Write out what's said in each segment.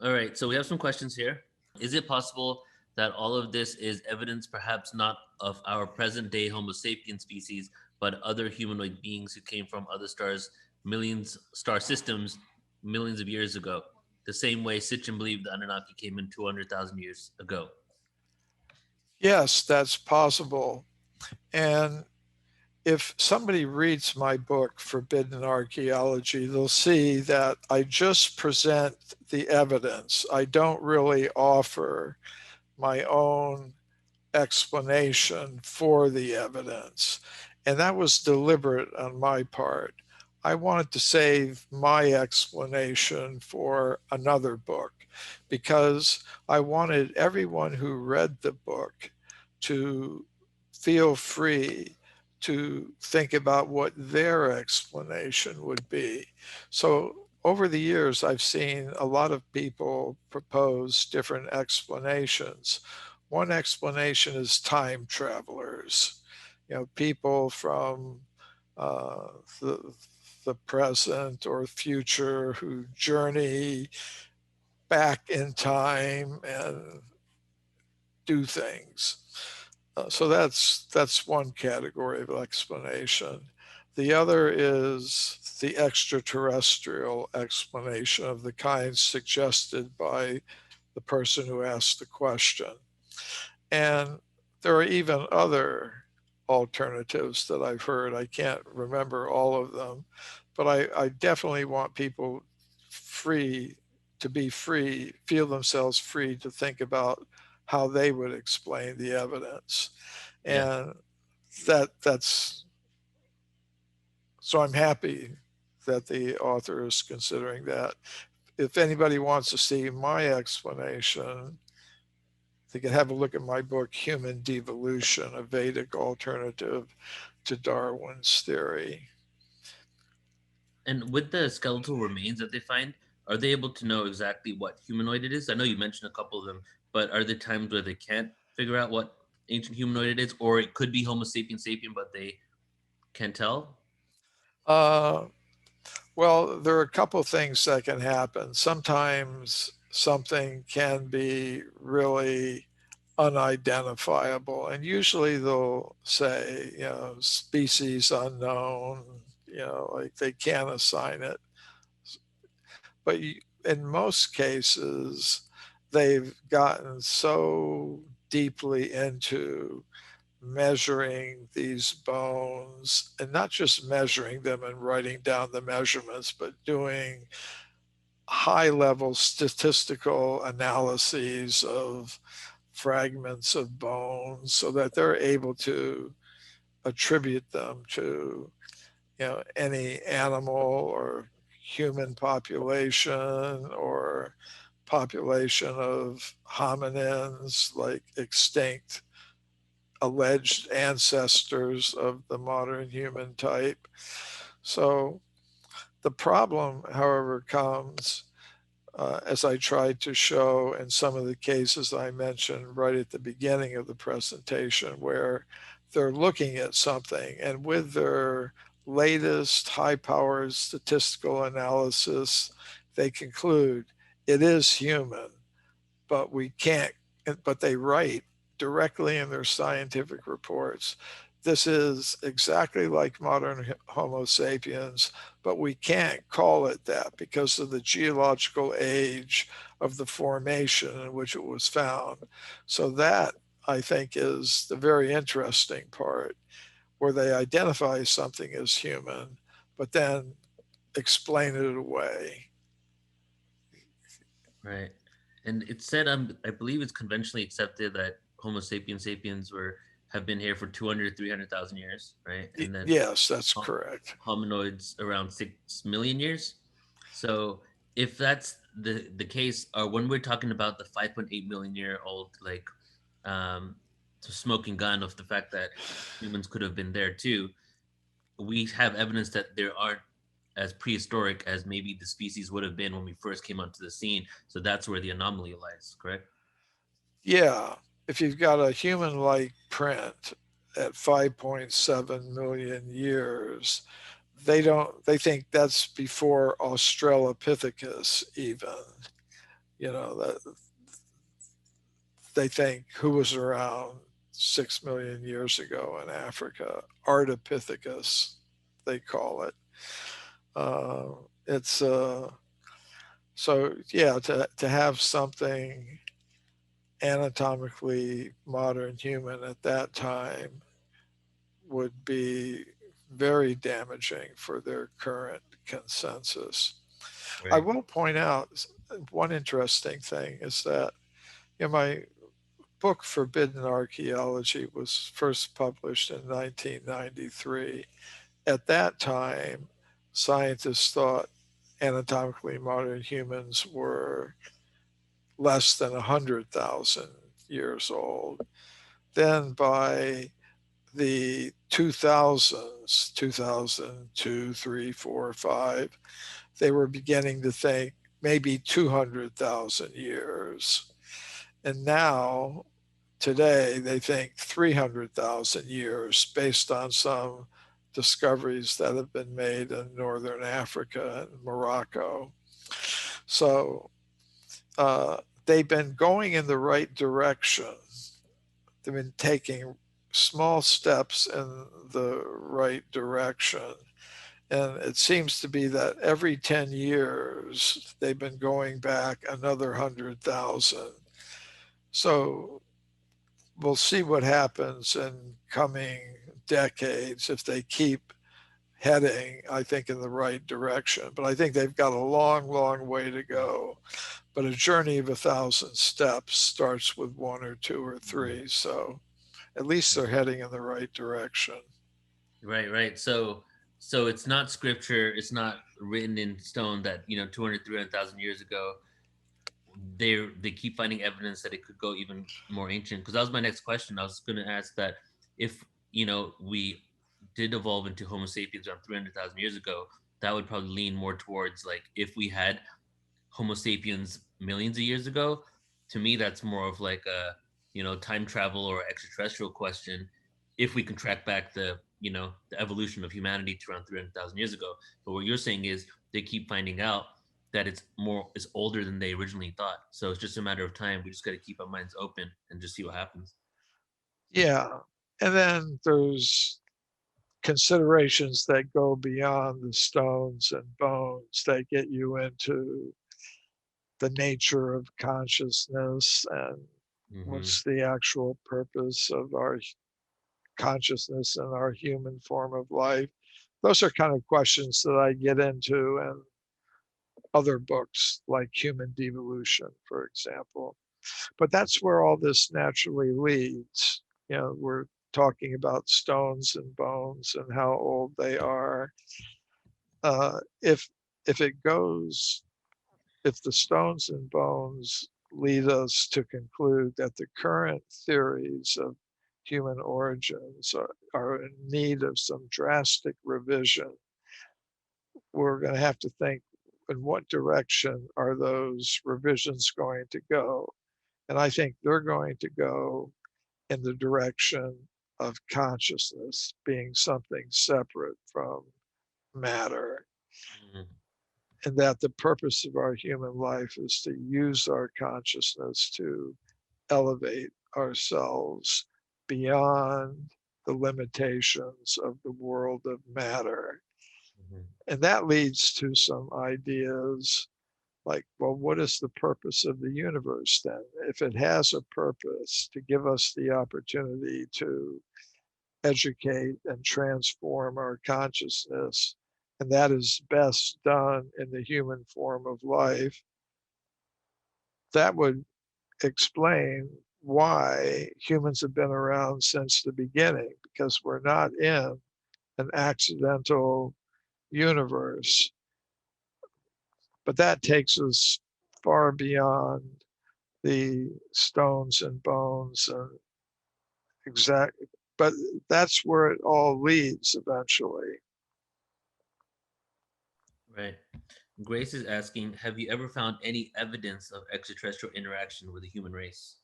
All right, so we have some questions here. Is it possible that all of this is evidence, perhaps not of our present day Homo sapien species, but other humanoid beings who came from other stars, millions star systems, millions of years ago? The same way Sitchin believed the Anunnaki came in 200,000 years ago. Yes, that's possible. And if somebody reads my book, Forbidden Archaeology, they'll see that I just present the evidence. I don't really offer my own explanation for the evidence. And that was deliberate on my part. I wanted to save my explanation for another book because I wanted everyone who read the book to feel free to think about what their explanation would be. So over the years, I've seen a lot of people propose different explanations. One explanation is time travelers, people from uh, the, the present or future who journey back in time and do things. So that's one category of explanation. The other is the extraterrestrial explanation of the kind suggested by the person who asked the question. And there are even other alternatives that I've heard. I can't remember all of them, but I definitely want people free to be free, feel themselves free to think about how they would explain the evidence. Yeah. And that's so I'm happy that the author is considering that. If anybody wants to see my explanation, they can have a look at my book, Human Devolution, a Vedic alternative to Darwin's theory. And with the skeletal remains that they find, are they able to know exactly what humanoid it is? I know you mentioned a couple of them, but are there times where they can't figure out what ancient humanoid it is, or it could be Homo sapiens sapien, but they can't tell? Uh, well, there are a couple of things that can happen. Sometimes something can be really unidentifiable, and usually they'll say, species unknown, like they can't assign it. But in most cases, they've gotten so deeply into measuring these bones and not just measuring them and writing down the measurements, but doing high level statistical analyses of fragments of bones so that they're able to attribute them to any animal or human population or population of hominins like extinct alleged ancestors of the modern human type. So the problem, however, comes as I tried to show in some of the cases I mentioned right at the beginning of the presentation, where they're looking at something and with their latest high powered statistical analysis, they conclude it is human, but we can't, but they write directly in their scientific reports. This is exactly like modern Homo sapiens, but we can't call it that because of the geological age of the formation in which it was found. So, that I think is the very interesting part where they identify something as human, but then explain it away. Right. And it's said, I believe it's conventionally accepted that Homo sapiens sapiens were have been here for 200, 300,000 years, right? And then Yes, that's ho- correct. hominoids around 6 million years. So if that's the case, or when we're talking about the 5.8 million year old like um smoking gun of the fact that humans could have been there too, we have evidence that there aren't as prehistoric as maybe the species would have been when we first came onto the scene. So that's where the anomaly lies, correct? Yeah, if you've got a human-like print at 5.7 million years, they think that's before Australopithecus even, that they think who was around 6 million years ago in Africa, Ardipithecus, they call it. It's so yeah, to have something anatomically modern human at that time would be very damaging for their current consensus. I Right. will point out one interesting thing is that my book Forbidden Archaeology was first published in 1993. At that time, scientists thought anatomically modern humans were less than 100,000 years old. Then by the 2000s, 2002, 3, 4, 5, they were beginning to think maybe 200,000 years. And now, today, they think 300,000 years based on some discoveries that have been made in Northern Africa and Morocco. So they've been going in the right direction. They've been taking small steps in the right direction. And it seems to be that every 10 years, they've been going back another 100,000. So we'll see what happens in coming decades if they keep heading, I think, in the right direction. But I think they've got a long, long way to go. But a journey of 1,000 steps starts with one or two or three. So at least they're heading in the right direction. Right, right. So it's not scripture, it's not written in stone that, 200, 300,000 years ago they keep finding evidence that it could go even more ancient. Because that was my next question. I was going to ask that if we did evolve into Homo sapiens around 300,000 years ago, that would probably lean more towards like if we had Homo sapiens millions of years ago. To me, that's more of like a time travel or extraterrestrial question. If we can track back the evolution of humanity to around 300,000 years ago, but what you're saying is they keep finding out that it's older than they originally thought. So it's just a matter of time. We just got to keep our minds open and just see what happens. Yeah. And then there's considerations that go beyond the stones and bones that get you into the nature of consciousness and Hmm. what's the actual purpose of our consciousness and our human form of life. Those are kind of questions that I get into in other books like Human Devolution, for example. But that's where all this naturally leads. We're talking about stones and bones and how old they are. If it goes, if the stones and bones lead us to conclude that the current theories of human origins are in need of some drastic revision, we're going to have to think in what direction are those revisions going to go? And I think they're going to go in the direction of consciousness being something separate from matter, Hmm. and that the purpose of our human life is to use our consciousness to elevate ourselves beyond the limitations of the world of matter. Hmm. And that leads to some ideas like, well, what is the purpose of the universe then? If it has a purpose to give us the opportunity to educate and transform our consciousness, and that is best done in the human form of life, that would explain why humans have been around since the beginning, because we're not in an accidental universe. But that takes us far beyond the stones and bones and exact, but that's where it all leads eventually. Right. Grace is asking, have you ever found any evidence of extraterrestrial interaction with the human race?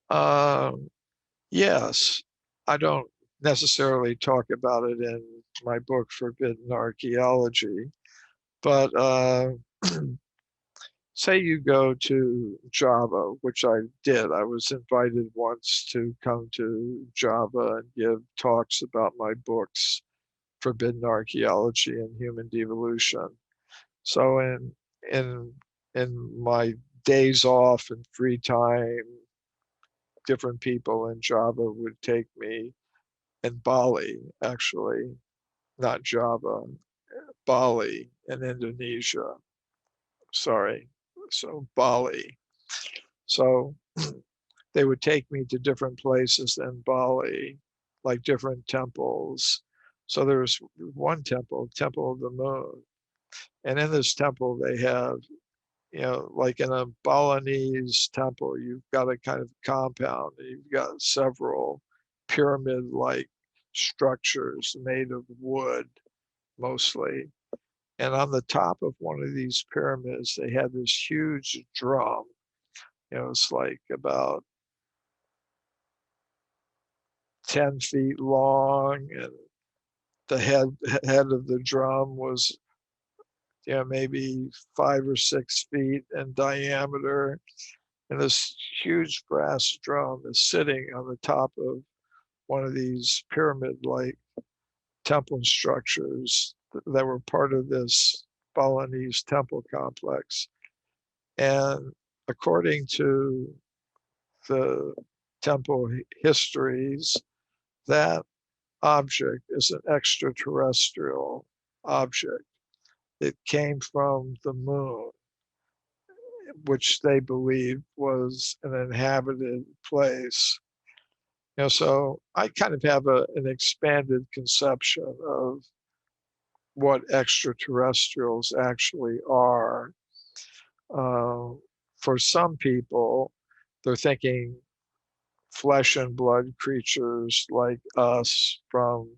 Um, yes, I don't necessarily talk about it in my book Forbidden Archaeology, but say you go to Java, which I did. I was invited once to come to Java and give talks about my books, Forbidden Archaeology and Human Devolution. So in in my days off and free time, different people in Java would take me, in Bali, actually, not Java, Bali in Indonesia. Sorry. So Bali. So they would take me to different places in Bali, like different temples. So there's one temple, Temple of the Moon. And in this temple, they have, like in a Balinese temple, you've got a kind of compound. You've got several pyramid-like structures made of wood, mostly. And on the top of one of these pyramids, they had this huge drum. It's like about 10 feet long, and the head of the drum was, maybe 5 or 6 feet in diameter. And this huge brass drum is sitting on the top of one of these pyramid-like temple structures that were part of this Balinese temple complex. And according to the temple histories, that object is an extraterrestrial object. It came from the moon, which they believed was an inhabited place. So I kind of have an expanded conception of what extraterrestrials actually are. Uh, for some people, they're thinking flesh and blood creatures like us from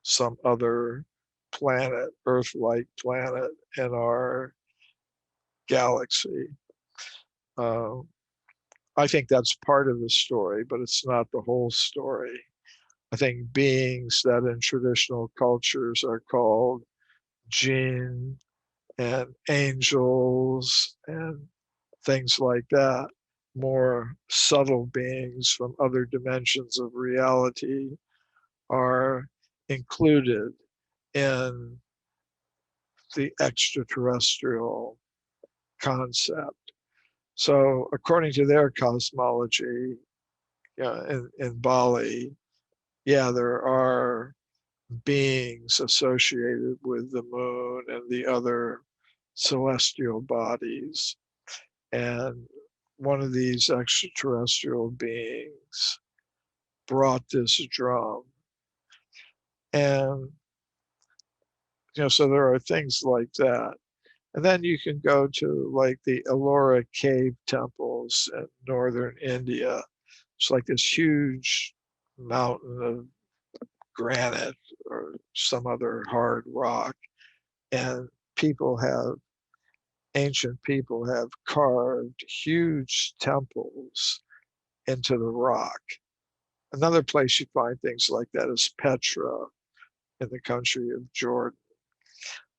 some other planet, Earth-like planet in our galaxy. Uh, I think that's part of the story, but it's not the whole story. I think beings that in traditional cultures are called jinn and angels and things like that, more subtle beings from other dimensions of reality, are included in the extraterrestrial concept. So, according to their cosmology, in Bali, yeah, there are beings associated with the moon and the other celestial bodies. And one of these extraterrestrial beings brought this drum. And, so there are things like that. And then you can go to like the Ellora cave temples in northern India. It's like this huge mountain of granite or some other hard rock. And ancient people have carved huge temples into the rock. Another place you find things like that is Petra in the country of Jordan.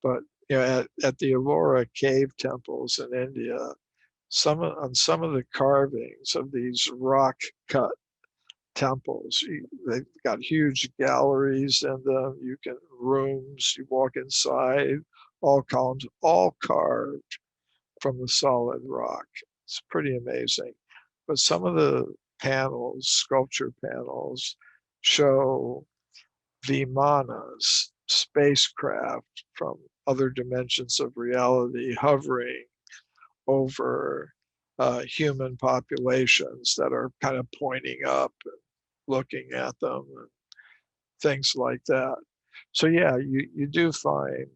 But at the Ellora cave temples in India, on some of the carvings of these rock cut temples, they've got huge galleries in them. You can rooms, you walk inside, all columns, all carved from the solid rock. It's pretty amazing. But some of the panels, sculpture panels, show Vimanas, spacecraft from other dimensions of reality hovering over human populations that are kind of pointing up and looking at them and things like that. So yeah, you do find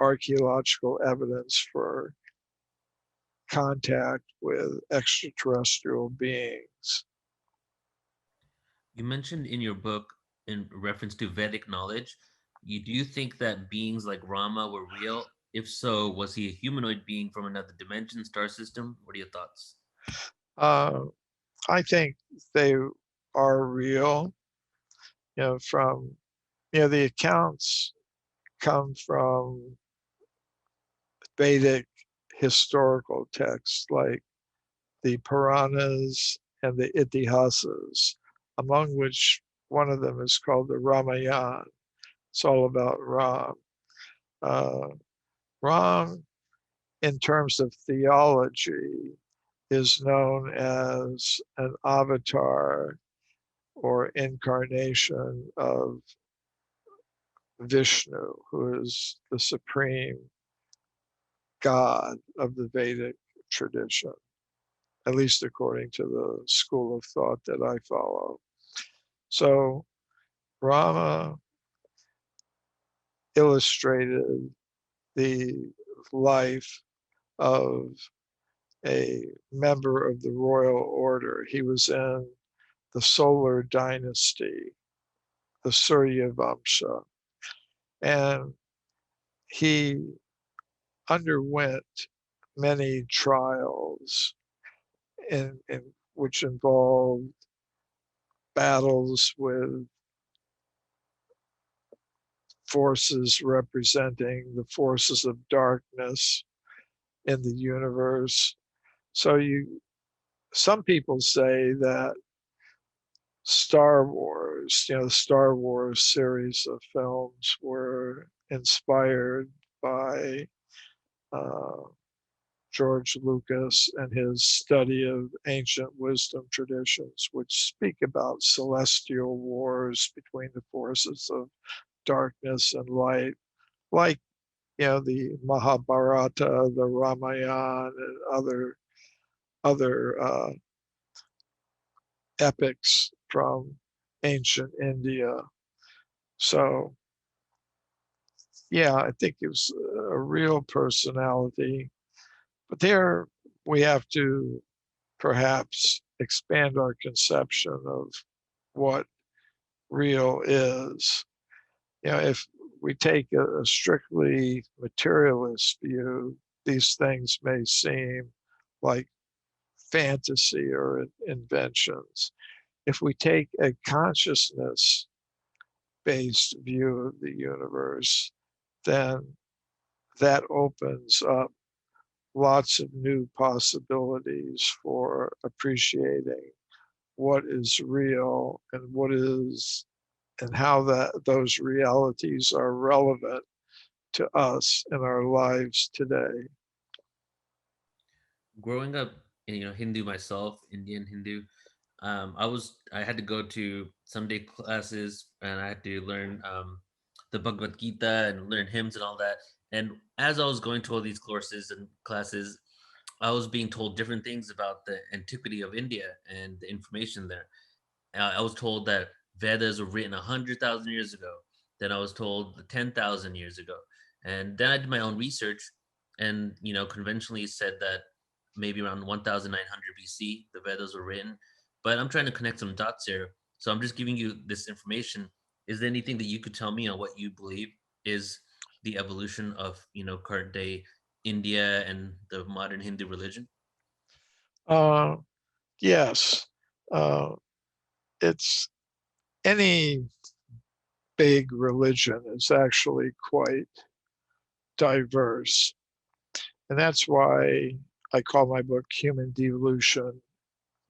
archaeological evidence for contact with extraterrestrial beings. You mentioned in your book, in reference to Vedic knowledge, do you think that beings like Rama were real? If so, was he a humanoid being from another dimension, star system? What are your thoughts? Uh, I think they are real, from, the accounts come from Vedic historical texts like the Puranas and the Itihasas, among which one of them is called the Ramayana. It's all about Ram. Uh, Ram, in terms of theology, is known as an avatar or incarnation of Vishnu, who is the supreme God of the Vedic tradition, at least according to the school of thought that I follow. So Rama illustrated the life of a member of the royal order. He was in the solar dynasty, the Surya Vamsha, and he underwent many trials in which involved battles with forces representing the forces of darkness in the universe. So some people say that Star Wars, the Star Wars series of films were inspired by uh, George Lucas and his study of ancient wisdom traditions, which speak about celestial wars between the forces of darkness and light, like the Mahabharata, the Ramayana, and other epics from ancient India. So yeah, I think it was a real personality. But there we have to perhaps expand our conception of what real is. If we take a strictly materialist view, these things may seem like fantasy or inventions. If we take a consciousness based view of the universe, then that opens up lots of new possibilities for appreciating what is real and what is and how those realities are relevant to us in our lives today. Growing up, Hindu myself, Indian Hindu, I had to go to Sunday classes and I had to learn the Bhagavad Gita and learn hymns and all that. And as I was going to all these courses and classes, I was being told different things about the antiquity of India and the information there. I was told that Vedas were written 100,000 years ago. Then I was told 10,000 years ago. And then I did my own research and, conventionally said that maybe around 1900 BC, the Vedas were written. But I'm trying to connect some dots here. So I'm just giving you this information. Is there anything that you could tell me on what you believe is the evolution of, current day India and the modern Hindu religion? Uh, yes, uh, it's any big religion is actually quite diverse. And that's why I call my book Human Devolution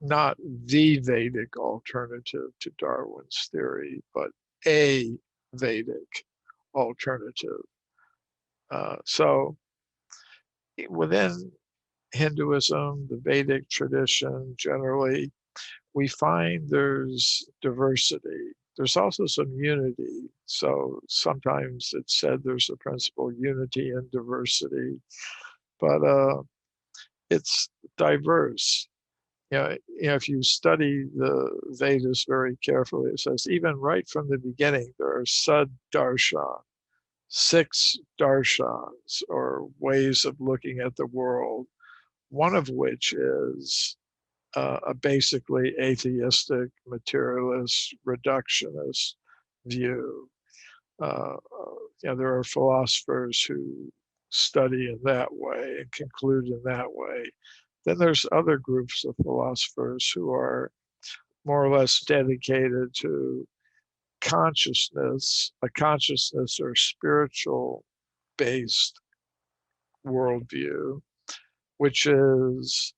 not the Vedic alternative to Darwin's theory, but a Vedic alternative. So within Hinduism, the Vedic tradition generally, we find there's diversity. There's also some unity. So sometimes it's said there's a principle unity and diversity, but it's diverse. If you study the Vedas very carefully, it says even right from the beginning, there are Sad Darshan, 6 darshans or ways of looking at the world, one of which is a basically atheistic, materialist, reductionist view. There are philosophers who study in that way and conclude in that way. Then there's other groups of philosophers who are more or less dedicated to a consciousness or spiritual based worldview. which is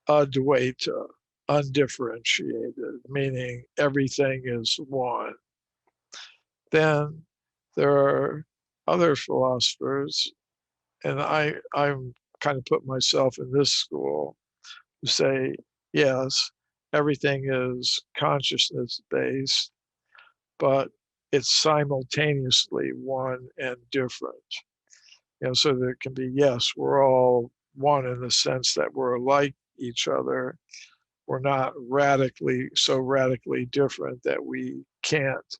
Advaita, undifferentiated, meaning everything is one. Then there are other philosophers, and I'm kind of put myself in this school, who say, yes, everything is consciousness based, but it's simultaneously one and different. So there can be, yes, we're all one in the sense that we're like each other. We're not so radically different that we can't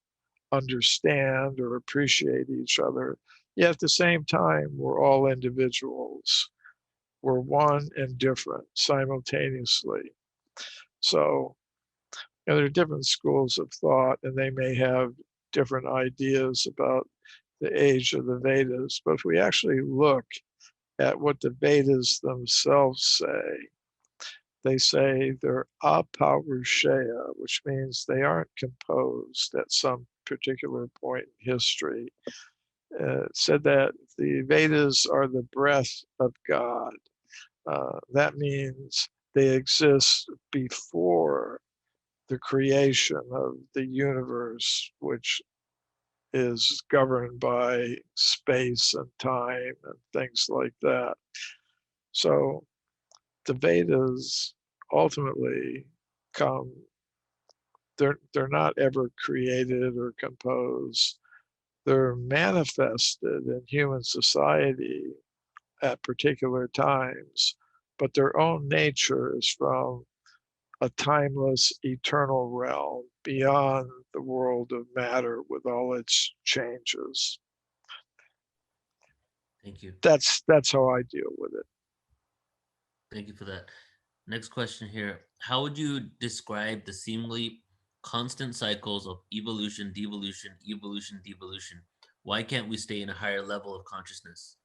understand or appreciate each other. Yet at the same time, we're all individuals. We're one and different simultaneously. So, there are different schools of thought, and they may have different ideas about the age of the Vedas. But if we actually look at what the Vedas themselves say, they say they're apaurushaya, which means they aren't composed at some particular point in history. It said that the Vedas are the breath of God. That means they exist before the creation of the universe, which is governed by space and time and things like that. So the Vedas ultimately come, they're not ever created or composed. They're manifested in human society at particular times, but their own nature is from a timeless, eternal realm beyond the world of matter with all its changes. Thank you. That's how I deal with it. Thank you for that. Next question here. How would you describe the seemingly constant cycles of evolution, devolution, evolution, devolution? Why can't we stay in a higher level of consciousness?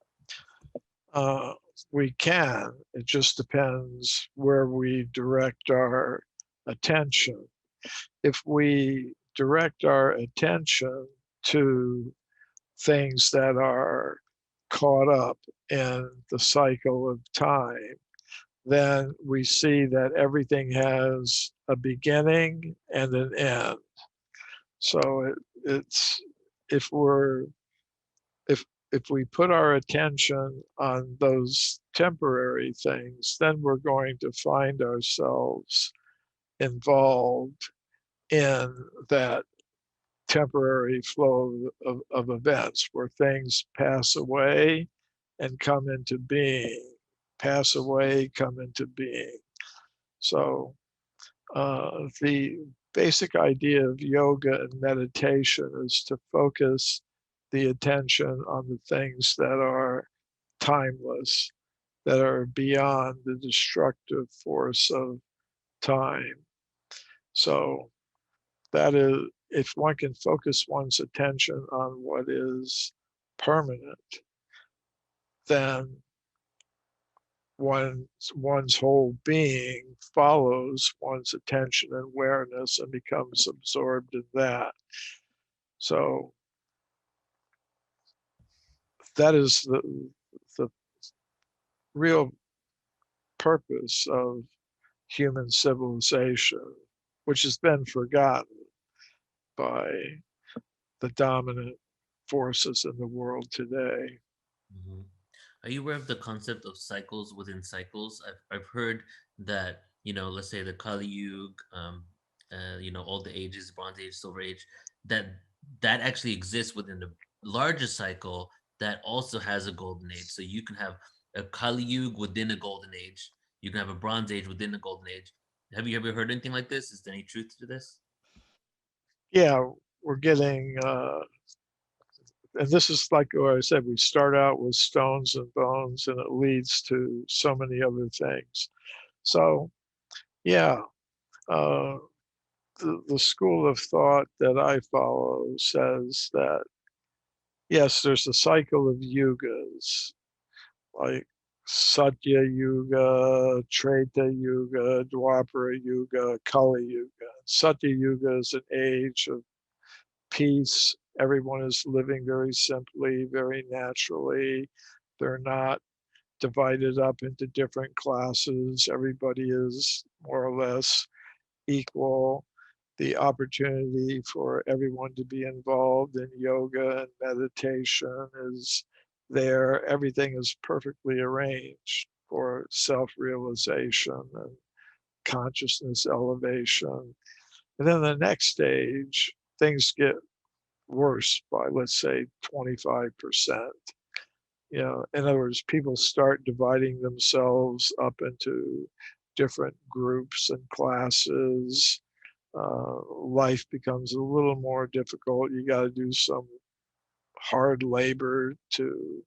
Uh, we can. It just depends where we direct our attention. If we direct our attention to things that are caught up in the cycle of time, then we see that everything has a beginning and an end. So it's if we're if if we put our attention on those temporary things, then we're going to find ourselves involved in that temporary flow of events where things pass away and come into being, pass away, come into being. So the basic idea of yoga and meditation is to focus the attention on the things that are timeless, that are beyond the destructive force of time. So that is, if one can focus one's attention on what is permanent, then one's whole being follows one's attention and awareness and becomes absorbed in that. So that is the real purpose of human civilization, which has been forgotten by the dominant forces in the world today. Mhm. Are you aware of the concept of cycles within cycles? I've heard that, let's say the Kali Yuga, all the ages, Bronze Age, Silver Age, that that actually exists within the largest cycle that also has a golden age. So you can have a Kali Yuga within a golden age. You can have a Bronze Age within a golden age. Have you ever heard anything like this? Is there any truth to this? Yeah, we're getting, and this is like what I said, we start out with stones and bones and it leads to so many other things. So, yeah, uh, the school of thought that I follow says that, yes, there's a cycle of yugas, like Satya Yuga, Treta Yuga, Dwapara Yuga, Kali Yuga. Satya Yuga is an age of peace. Everyone is living very simply, very naturally. They're not divided up into different classes. Everybody is more or less equal. The opportunity for everyone to be involved in yoga and meditation is there. Everything is perfectly arranged for self-realization and consciousness elevation. And then the next stage, things get worse by, let's say, 25%. You know, in other words, people start dividing themselves up into different groups and classes. Life becomes a little more difficult. You got to do some hard labor to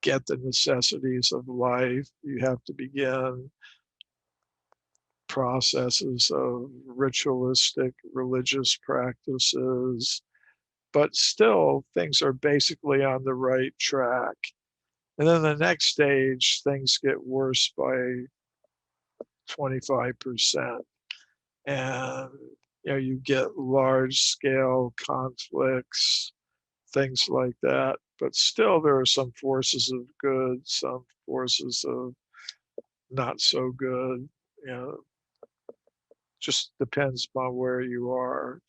get the necessities of life. You have to begin processes of ritualistic religious practices, but still things are basically on the right track. And then the next stage, things get worse by 25%. And you get large scale conflicts, things like that. But still there are some forces of good, some forces of not so good. You know, just depends upon where you are.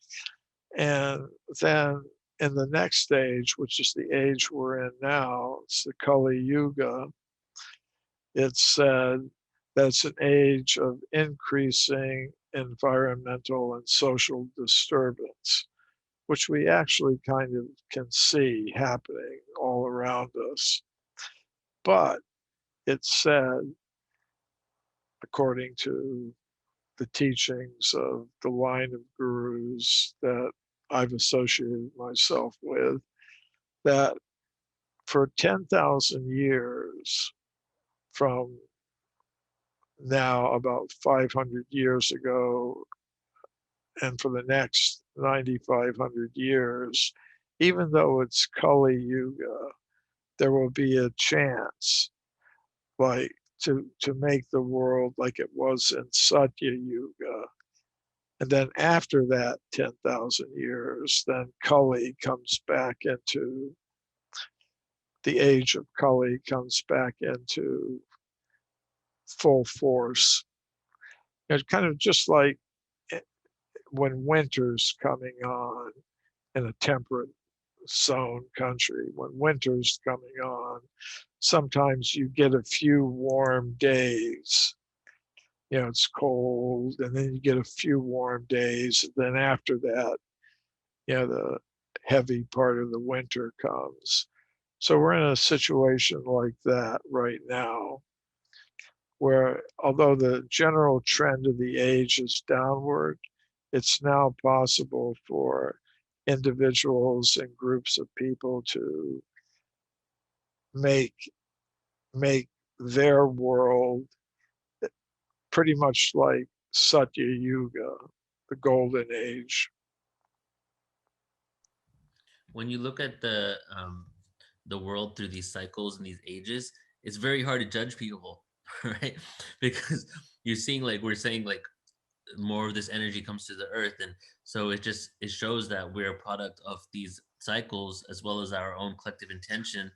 And then in the next stage, which is the age we're in now, it's the Kali Yuga, it's said that it's an age of increasing environmental and social disturbance, which we actually kind of can see happening all around us. But it's said, according to the teachings of the line of gurus that I've associated myself with, that for 10,000 years from now, about 500 years ago, and for the next 9,500 years, even though it's Kali Yuga, there will be a chance, like, to make the world like it was in Satya Yuga. And then after that 10,000 years, then Kali comes back into the age of Kali comes back into full force. It's kind of just like when winter's coming on in a temperate zone country, when winter's coming on, sometimes you get a few warm days. It's cold, and then you get a few warm days. And then after that, the heavy part of the winter comes. So we're in a situation like that right now, where although the general trend of the age is downward, it's now possible for individuals and groups of people to make make their world pretty much like Satya Yuga, the golden age. When you look at the world through these cycles and these ages, it's very hard to judge people, right? Because you're seeing, like we're saying, like more of this energy comes to the earth, and so it shows that we're a product of these cycles as well as our own collective intention.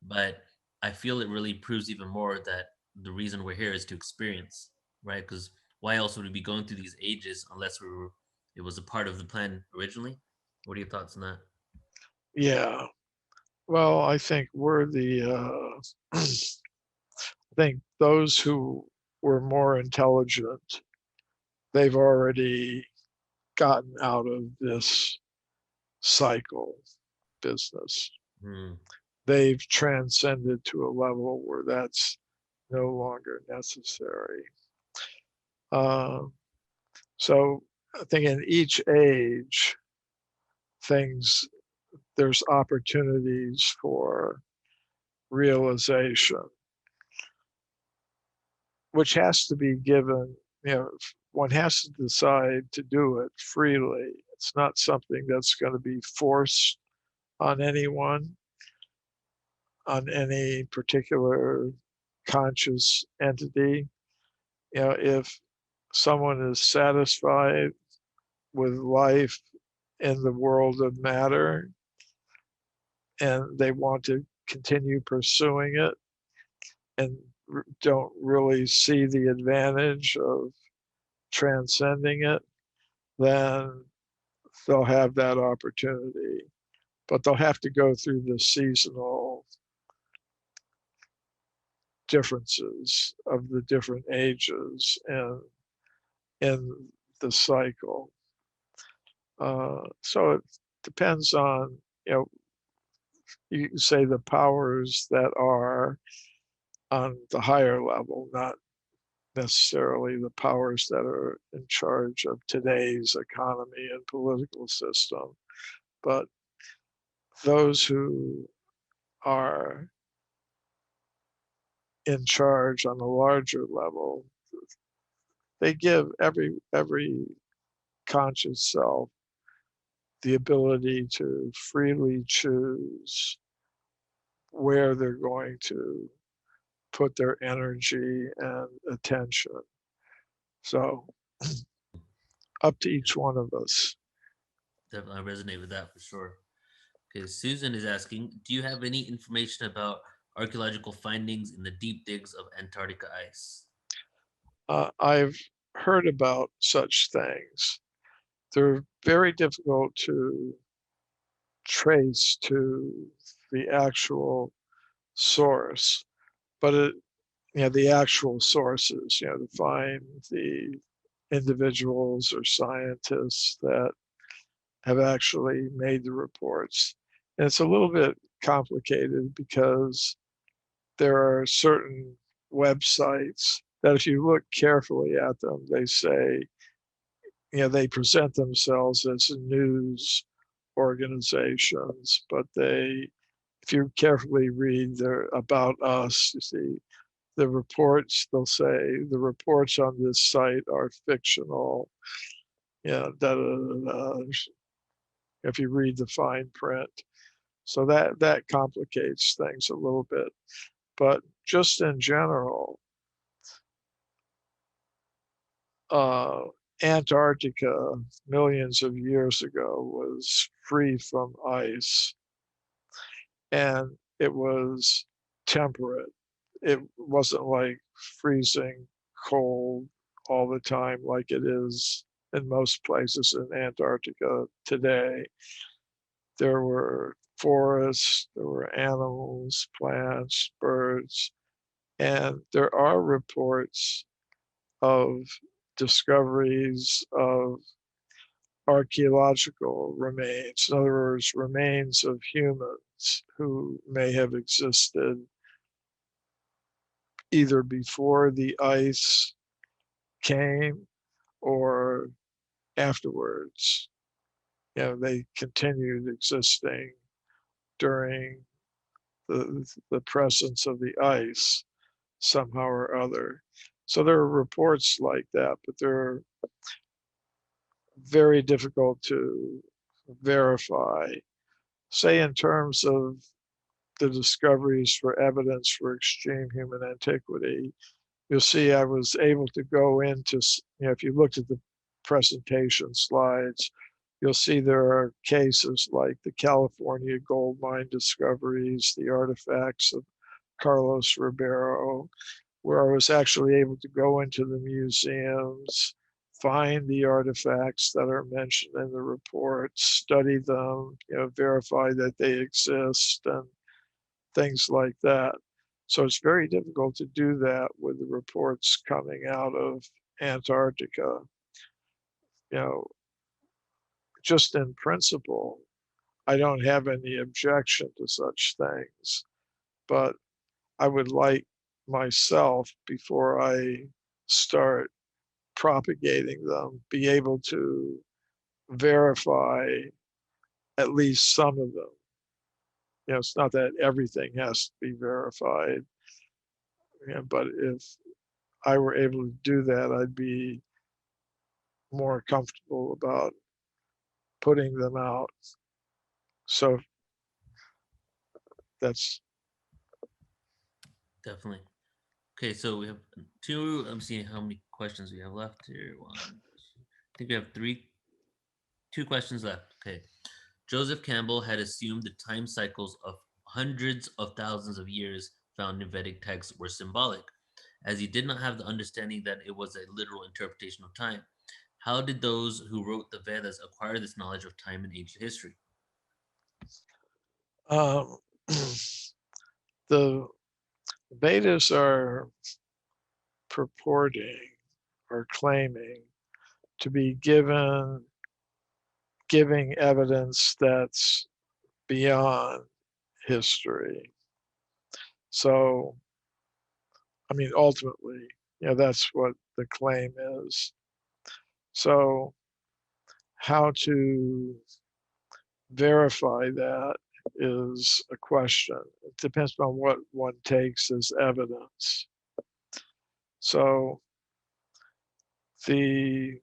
But I feel it really proves even more that the reason we're here is to experience, right? Because why else would we be going through these ages unless it was a part of the plan originally? What are your thoughts on that? Yeah. Well, I think we're I think those who were more intelligent, they've already gotten out of this cycle business. Hmm. They've transcended to a level where that's no longer necessary. Um, so I think in each age, things there's opportunities for realization, which has to be given. One has to decide to do it freely. It's not something that's going to be forced on anyone, on any particular conscious entity. If someone is satisfied with life in the world of matter and they want to continue pursuing it, and don't really see the advantage of transcending it, then they'll have that opportunity. But they'll have to go through the seasonal differences of the different ages and in the cycle. So it depends on, you know, you can say the powers that are on the higher level, not necessarily the powers that are in charge of today's economy and political system, but those who are in charge on a larger level, they give every conscious self the ability to freely choose where they're going to put their energy and attention. So up to each one of us. Definitely, I resonate with that for sure. Okay, Susan is asking, do you have any information about archaeological findings in the deep digs of Antarctica ice? I've heard about such things. They're very difficult to trace to the actual source, but the actual sources, to find the individuals or scientists that have actually made the reports. And it's a little bit complicated because there are certain websites that if you look carefully at them, they say, they present themselves as news organizations, but if you carefully read their about us, you see the reports, they'll say the reports on this site are fictional, da, da, da, da, if you read the fine print. So that complicates things a little bit. But just in general, uh, Antarctica millions of years ago was free from ice and it was temperate. It wasn't like freezing cold all the time like it is in most places in Antarctica today. There were forests, there were animals, plants, birds, and there are reports of discoveries of archaeological remains, in other words, remains of humans who may have existed either before the ice came or afterwards. They continued existing during the presence of the ice somehow or other. So there are reports like that, but they're very difficult to verify. Say in terms of the discoveries for evidence for extreme human antiquity, you'll see I was able to go into, if you looked at the presentation slides, you'll see there are cases like the California gold mine discoveries, the artifacts of Carlos Ribeiro, where I was actually able to go into the museums, find the artifacts that are mentioned in the report, study them, verify that they exist and things like that. So it's very difficult to do that with the reports coming out of Antarctica. You know, just in principle, I don't have any objection to such things, but I would like myself, before I start propagating them, be able to verify at least some of them. It's not that everything has to be verified, but if I were able to do that, I'd be more comfortable about putting them out. So that's Definitely. Okay, so we have two. I'm seeing how many questions we have left here. One, I think we have two questions left. Okay. Joseph Campbell had assumed the time cycles of hundreds of thousands of years found in Vedic texts were symbolic, as he did not have the understanding that it was a literal interpretation of time. How did those who wrote the Vedas acquire this knowledge of time and ancient history? Um, the Vedas are purporting or claiming to be giving evidence that's beyond history. So, I mean, ultimately, that's what the claim is. So, how to verify that is a question. It depends on what one takes as evidence. So, the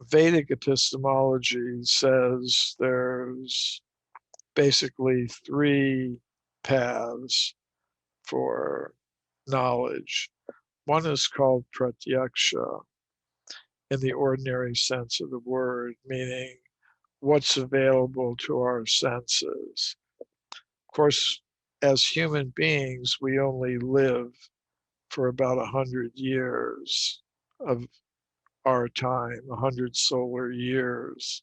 Vedic epistemology says there's basically three paths for knowledge. One is called pratyaksha in the ordinary sense of the word, meaning what's available to our senses. Of course, as human beings, we only live for about 100 years of our time, 100 solar years,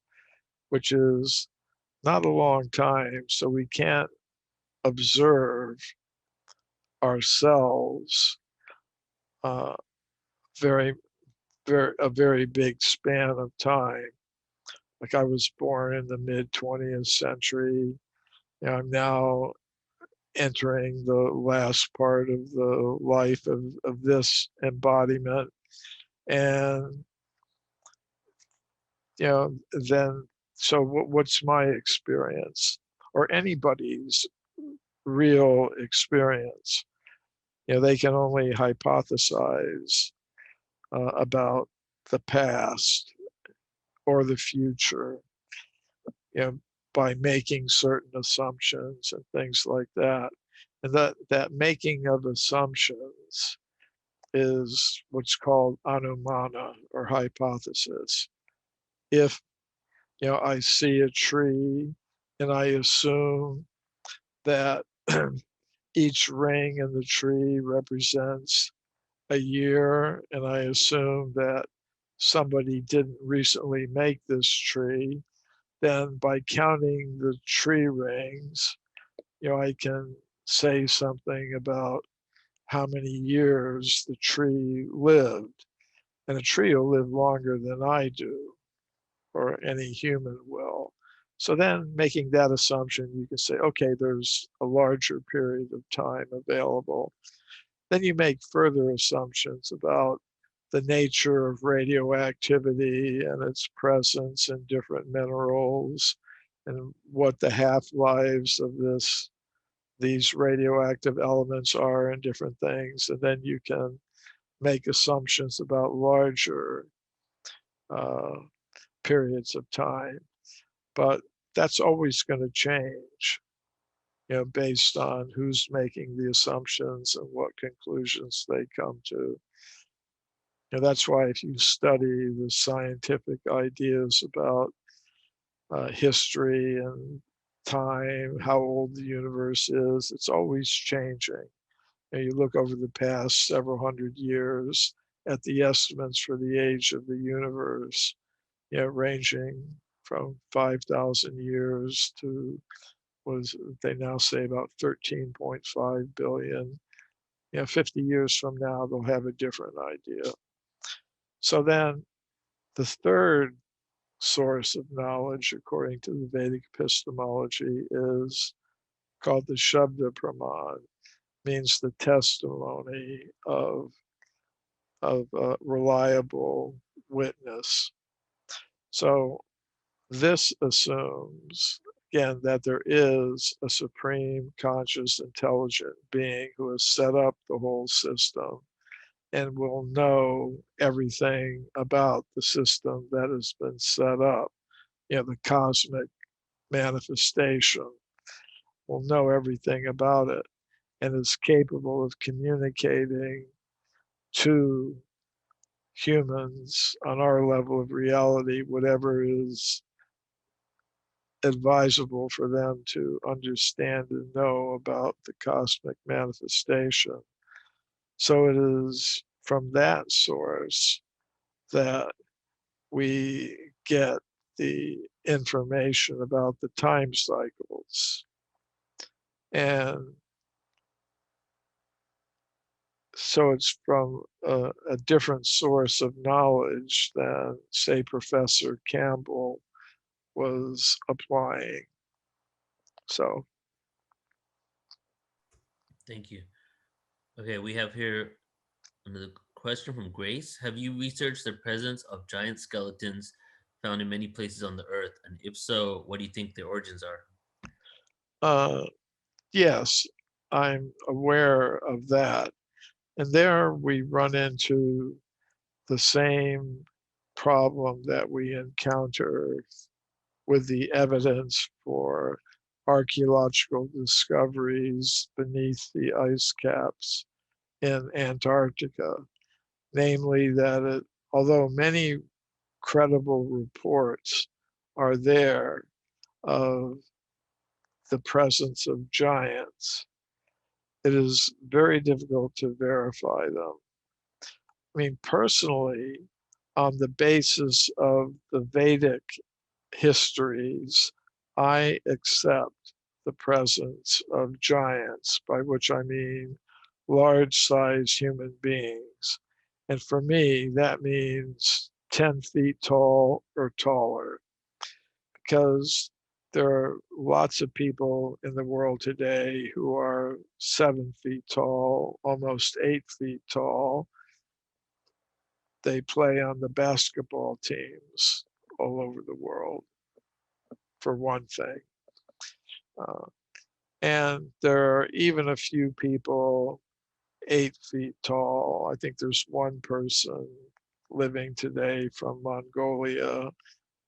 which is not a long time. So we can't observe ourselves uh, very, a very big span of time. Like I was born in the mid 20th century. I'm now entering the last part of the life of this embodiment. And, then, so what's my experience or anybody's real experience? They can only hypothesize about the past or the future, you know, by making certain assumptions and things like that. And that making of assumptions is what's called anumana or hypothesis. If I see a tree and I assume that each ring in the tree represents a year, and I assume that somebody didn't recently make this tree, then by counting the tree rings, I can say something about how many years the tree lived. And a tree will live longer than I do, or any human will. So then making that assumption, you can say, okay, there's a larger period of time available. Then you make further assumptions about the nature of radioactivity and its presence in different minerals and what the half-lives of these radioactive elements are and different things. And then you can make assumptions about larger uh, periods of time. But that's always going to change, based on who's making the assumptions and what conclusions they come to. That's why if you study the scientific ideas about history and time, how old the universe is, it's always changing. You look over the past several hundred years at the estimates for the age of the universe, ranging from 5,000 years to they now say about 13.5 billion. 50 years from now, they'll have a different idea. So then the third source of knowledge, according to the Vedic epistemology, is called the Shabda Praman, means the testimony of reliable witness. So this assumes, again, that there is a supreme conscious intelligent being who has set up the whole system and will know everything about the system that has been set up. The cosmic manifestation will know everything about it and is capable of communicating to humans on our level of reality whatever is advisable for them to understand and know about the cosmic manifestation. So it is from that source that we get the information about the time cycles. And so it's from a different source of knowledge than, say, Professor Campbell was applying. So, Thank you. Okay, we have here another question from Grace. Have you researched the presence of giant skeletons found in many places on the Earth? And if so, what do you think their origins are? uh, yes, I'm aware of that. And there we run into the same problem that we encounter with the evidence for archaeological discoveries beneath the ice caps in Antarctica, namely that although many credible reports are there of the presence of giants, it is very difficult to verify them. I mean, personally, on the basis of the Vedic histories, I accept the presence of giants, by which I mean large-sized human beings. And for me, that means 10 feet tall or taller, because there are lots of people in the world today who are 7 feet tall, almost 8 feet tall. They play on the basketball teams all over the world, for one thing. Uh, and there are even a few people 8 feet tall. I think there's one person living today from Mongolia,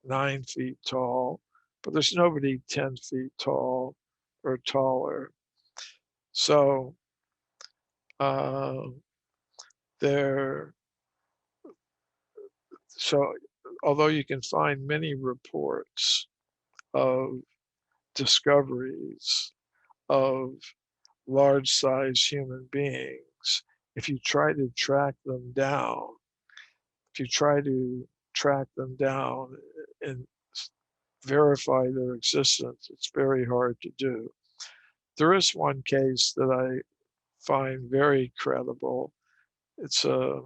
9 feet tall, but there's nobody 10 feet tall or taller. So uh, there, so although you can find many reports of discoveries of large-sized human beings, if you try to track them down, if you try to track them down and verify their existence, it's very hard to do. There is one case that I find very credible. It's a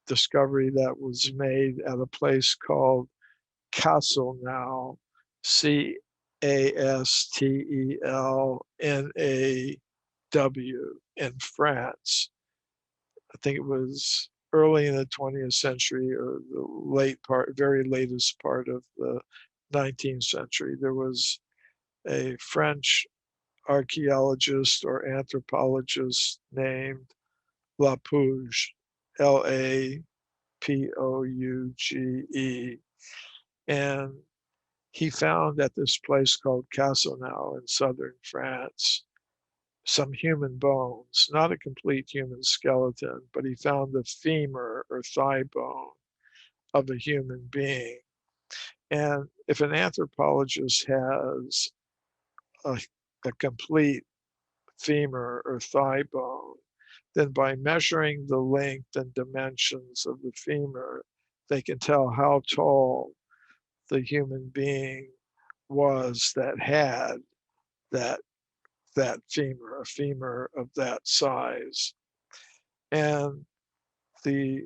discovery that was made at a place called Castelnau, Castelnaw in France. I think it was early in the 20th century or the very latest part of the 19th century. There was a French archaeologist or anthropologist named Lapouge, Lapouge, and he found at this place called Castelnau in southern France some human bones, not a complete human skeleton, but he found the femur or thigh bone of a human being. And if an anthropologist has a, a complete femur or thigh bone, then by measuring the length and dimensions of the femur, they can tell how tall the human being was that had that femur, a femur of that size. And the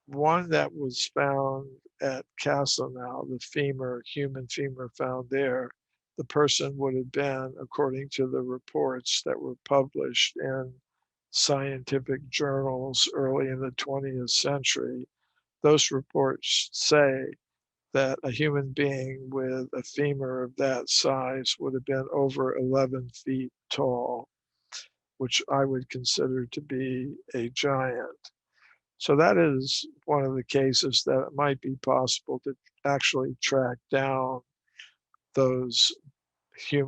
one that was found at Castelnau, the human femur found there, the person would have been, according to the reports that were published in scientific journals early in the 20th century, those reports say that a human being with a femur of that size would have been over 11 feet tall, which I would consider to be a giant. So that is one of the cases that it might be possible to actually track down those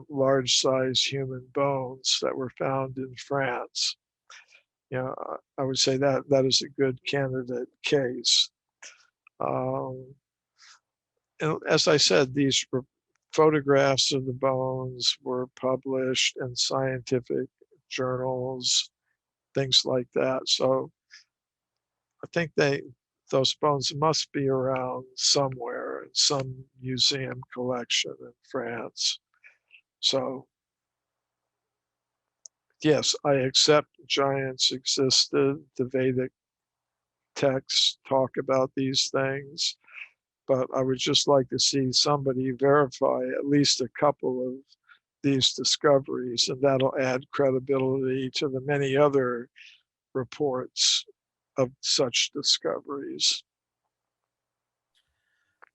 large-sized human bones that were found in France. You know, I would say that that is a good candidate case. And as I said, these photographs of the bones were published in scientific journals, things like that. So I think those bones must be around somewhere in some museum collection in France. So yes, I accept giants existed. The Vedic texts talk about these things, but I would just like to see somebody verify at least a couple of these discoveries, and that'll add credibility to the many other reports of such discoveries.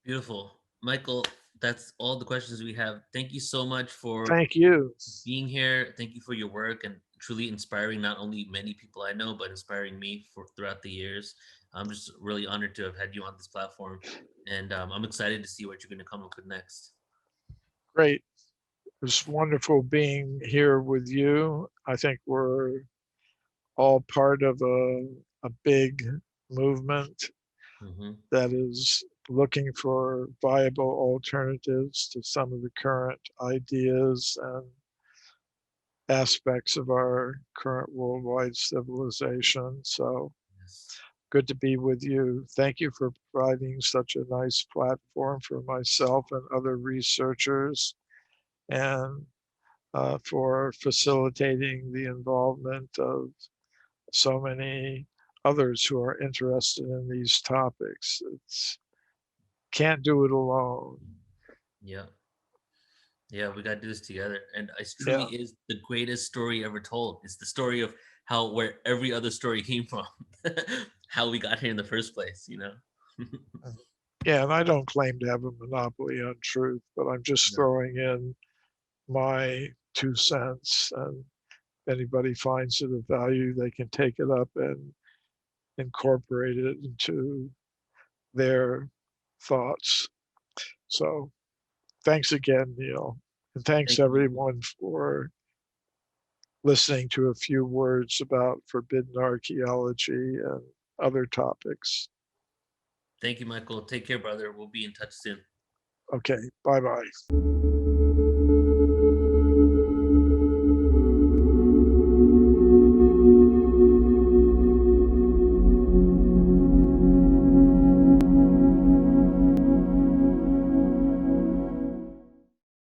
Beautiful. Michael, that's all the questions we have. Thank you so much for Thank you. being here. Thank you for your work and truly inspiring not only many people I know, but inspiring me for throughout the years. I'm just really honored to have had you on this platform, and I'm excited to see what you're going to come up with next. Great. It's wonderful being here with you. I think we're all part of a big movement Hmm. that is looking for viable alternatives to some of the current ideas and aspects of our current worldwide civilization. So Yes. good to be with you. Thank you for providing such a nice platform for myself and other researchers, and for facilitating the involvement of so many others who are interested in these topics. It's can't do it alone. Yeah. Yeah, we got to do this together. And it truly Yeah, is the greatest story ever told. It's the story of how where every other story came from, how we got here in the first place, you know? yeah, and I don't claim to have a monopoly on truth, but I'm just No. throwing in my 2 cents, and if anybody finds it of value, they can take it up and incorporate it into their thoughts. So thanks again, Neil. And thanks Thank you, Michael. everyone for listening to a few words about forbidden archaeology and other topics. Thank you, Michael. Take care, brother. We'll be in touch soon. Okay, bye bye.